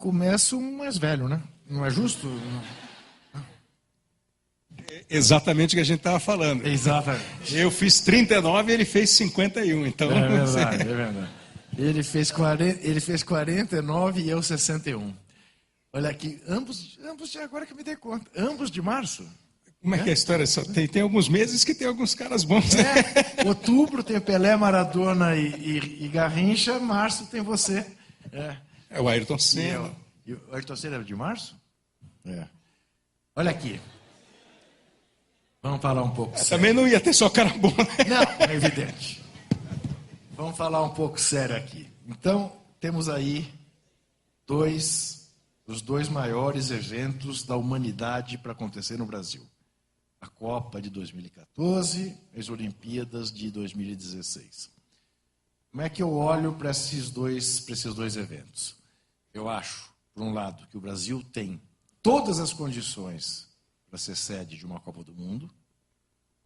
começa o mais velho, né? Não é justo? Exatamente o que a gente estava falando. Exatamente. Eu fiz 39 e ele fez 51, então... É verdade, é verdade. Ele fez 49 e eu 61. Olha aqui, ambos agora que eu me dei conta, ambos de março. Como é que é a história? Tem alguns meses que tem alguns caras bons. Né? Outubro tem Pelé, Maradona e Garrincha, março tem você. É o Ayrton Senna. E o Ayrton Senna era de março? Olha aqui. Vamos falar um pouco sério. Também não ia ter só cara bom, né? Não, é evidente. Vamos falar um pouco sério aqui. Então, temos aí os dois maiores eventos da humanidade para acontecer no Brasil. A Copa de 2014 e as Olimpíadas de 2016. Como é que eu olho para esses dois eventos? Eu acho, por um lado, que o Brasil tem todas as condições para ser sede de uma Copa do Mundo.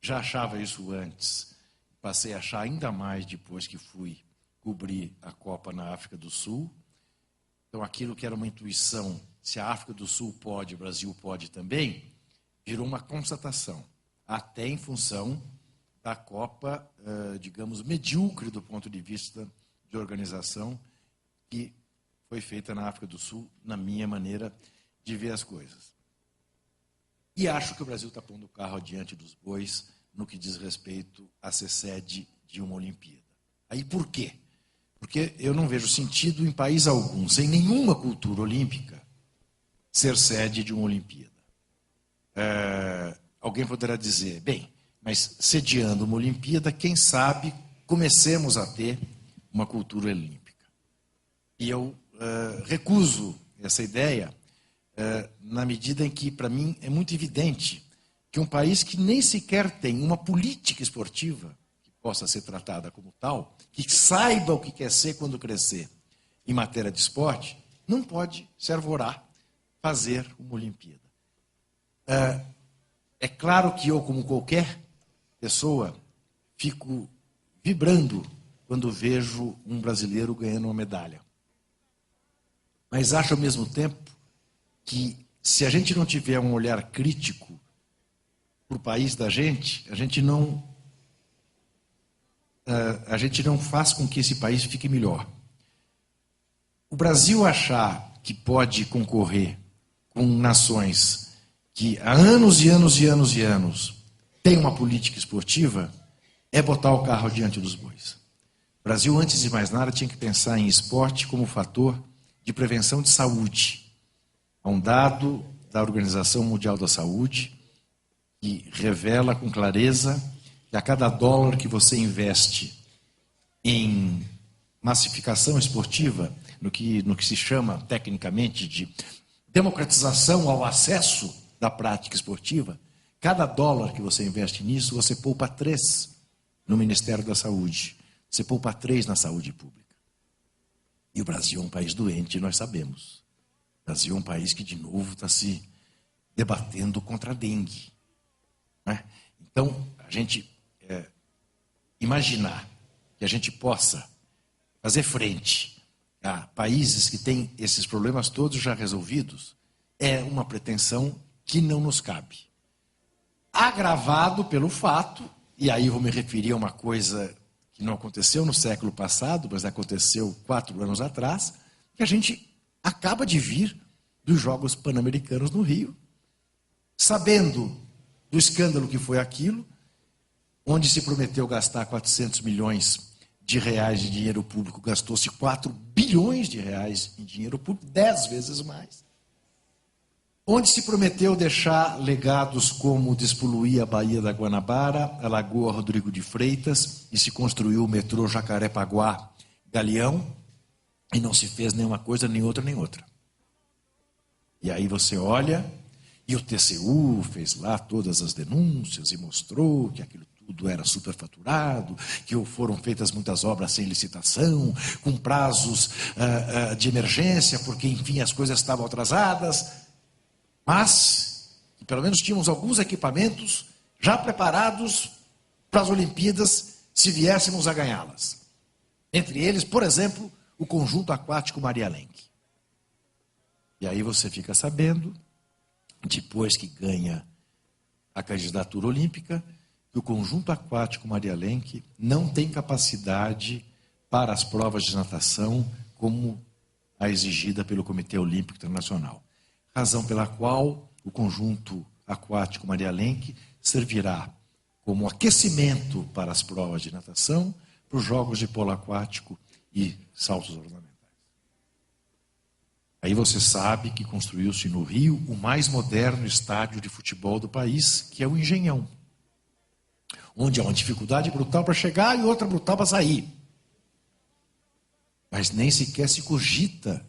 Já achava isso antes, passei a achar ainda mais depois que fui cobrir a Copa na África do Sul. Então, aquilo que era uma intuição, se a África do Sul pode, o Brasil pode também, virou uma constatação, até em função da Copa, digamos, medíocre do ponto de vista de organização, que foi feita na África do Sul, na minha maneira de ver as coisas. E acho que o Brasil está pondo o carro adiante dos bois no que diz respeito a ser sede de uma Olimpíada. Aí por quê? Porque eu não vejo sentido em país algum, sem nenhuma cultura olímpica, ser sede de uma Olimpíada. Alguém poderá dizer, bem, mas sediando uma Olimpíada, quem sabe comecemos a ter uma cultura olímpica. E eu recuso essa ideia, na medida em que, para mim, é muito evidente que um país que nem sequer tem uma política esportiva que possa ser tratada como tal, que saiba o que quer ser quando crescer em matéria de esporte, não pode se arvorar fazer uma Olimpíada. É claro que eu, como qualquer pessoa, fico vibrando quando vejo um brasileiro ganhando uma medalha. Mas acho, ao mesmo tempo, que se a gente não tiver um olhar crítico para o país da gente, a gente não faz com que esse país fique melhor. O Brasil achar que pode concorrer com nações que há anos e anos e anos e anos têm uma política esportiva é botar o carro diante dos bois. O Brasil, antes de mais nada, tinha que pensar em esporte como fator de prevenção de saúde. Há um dado da Organização Mundial da Saúde que revela com clareza que a cada dólar que você investe em massificação esportiva, no que se chama tecnicamente de democratização ao acesso da prática esportiva, cada dólar que você investe nisso, você poupa 3 no Ministério da Saúde. Você poupa 3 na saúde pública. E o Brasil é um país doente, nós sabemos. O Brasil é um país que, de novo, está se debatendo contra a dengue. Né? Então, a gente imaginar que a gente possa fazer frente a países que têm esses problemas todos já resolvidos é uma pretensão que não nos cabe. Agravado pelo fato, e aí vou me referir a uma coisa que não aconteceu no século passado, mas aconteceu 4 anos atrás, que a gente acaba de vir dos Jogos Pan-Americanos no Rio, sabendo do escândalo que foi aquilo, onde se prometeu gastar 400 milhões de reais de dinheiro público, gastou-se 4 bilhões de reais em dinheiro público, 10 vezes mais. Onde se prometeu deixar legados como despoluir a Baía da Guanabara, a Lagoa Rodrigo de Freitas, e se construiu o metrô Jacarepaguá Galeão, e não se fez nenhuma coisa, nem outra, nem outra. E aí você olha, e o TCU fez lá todas as denúncias e mostrou que aquilo tudo era superfaturado, que foram feitas muitas obras sem licitação, com prazos de emergência, porque, enfim, as coisas estavam atrasadas. Mas, pelo menos tínhamos alguns equipamentos já preparados para as Olimpíadas, se viéssemos a ganhá-las. Entre eles, por exemplo, o Conjunto Aquático Maria Lenk. E aí você fica sabendo, depois que ganha a candidatura olímpica, que o conjunto aquático Maria Lenk não tem capacidade para as provas de natação como a exigida pelo Comitê Olímpico Internacional. Razão pela qual o conjunto aquático Maria Lenk servirá como aquecimento para as provas de natação, para os jogos de polo aquático e saltos ornamentais. Aí você sabe que construiu-se no Rio o mais moderno estádio de futebol do país, que é o Engenhão, onde há uma dificuldade brutal para chegar e outra brutal para sair. Mas nem sequer se cogita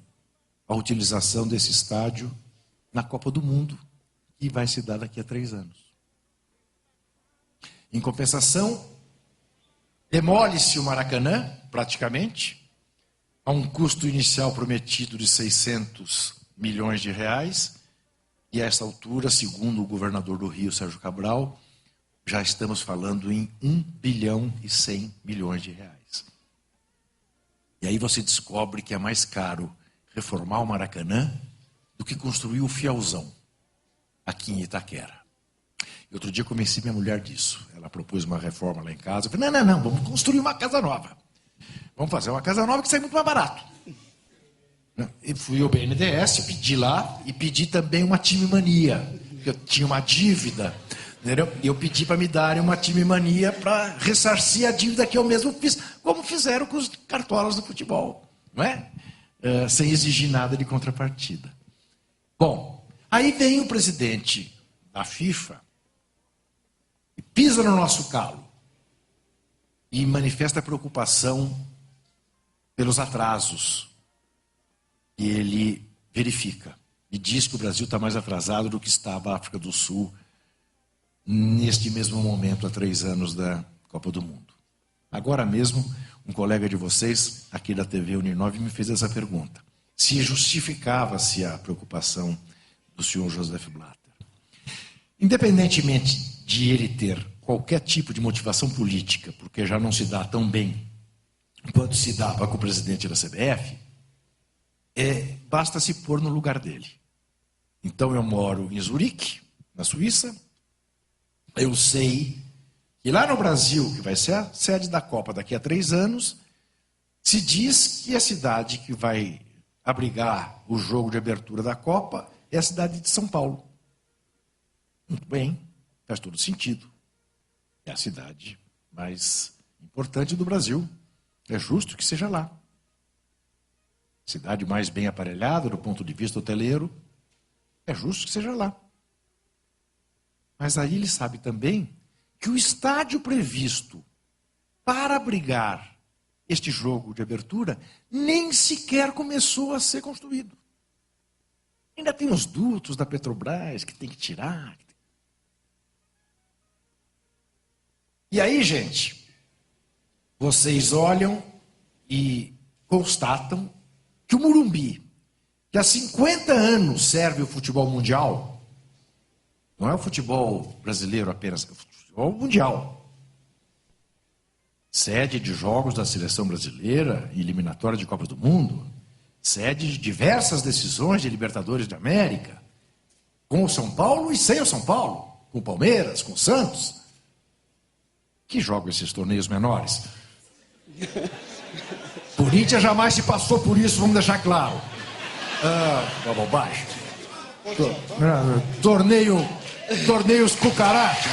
a utilização desse estádio na Copa do Mundo, que vai se dar daqui a 3 anos. Em compensação, demole-se o Maracanã, praticamente, a um custo inicial prometido de 600 milhões de reais, e a essa altura, segundo o governador do Rio, Sérgio Cabral, já estamos falando em 1 bilhão e 100 milhões de reais. E aí você descobre que é mais caro reformar o Maracanã do que construir o Fielzão, aqui em Itaquera. E outro dia eu convenci minha mulher disso. Ela propôs uma reforma lá em casa. Eu falei, não, vamos construir uma casa nova. Vamos fazer uma casa nova que sai muito mais barato. E fui ao BNDES, pedi lá e pedi também uma time-mania, porque eu tinha uma dívida, entendeu? E eu pedi para me darem uma time-mania para ressarcir a dívida que eu mesmo fiz, como fizeram com os cartolas do futebol, não é? Sem exigir nada de contrapartida. Bom, aí vem o presidente da FIFA e pisa no nosso calo e manifesta preocupação pelos atrasos que ele verifica e diz que o Brasil está mais atrasado do que estava a África do Sul neste mesmo momento, há 3 anos da Copa do Mundo. Agora mesmo, um colega de vocês, aqui da TV Uninove, me fez essa pergunta. Se justificava-se a preocupação do senhor Joseph Blatter. Independentemente de ele ter qualquer tipo de motivação política, porque já não se dá tão bem quanto se dava com o presidente da CBF, basta se pôr no lugar dele. Então eu moro em Zurique, na Suíça. Eu sei que lá no Brasil, que vai ser a sede da Copa daqui a 3 anos, se diz que a cidade que vai abrigar o jogo de abertura da Copa é a cidade de São Paulo. Muito bem, faz todo sentido. É a cidade mais importante do Brasil. É justo que seja lá. Cidade mais bem aparelhada do ponto de vista hoteleiro. É justo que seja lá. Mas aí ele sabe também que o estádio previsto para abrigar este jogo de abertura nem sequer começou a ser construído. Ainda tem os dutos da Petrobras que tem que tirar. E aí, gente, vocês olham e constatam que o Morumbi, que há 50 anos serve o futebol mundial, não é o futebol brasileiro apenas, é o futebol mundial. Sede de jogos da seleção brasileira e eliminatória de Copa do Mundo, sede de diversas decisões de Libertadores da América, com o São Paulo e sem o São Paulo, com o Palmeiras, com o Santos. Que jogam esses torneios menores? Corinthians jamais se passou por isso, vamos deixar claro. Uma bobagem. Torneios cucaracha.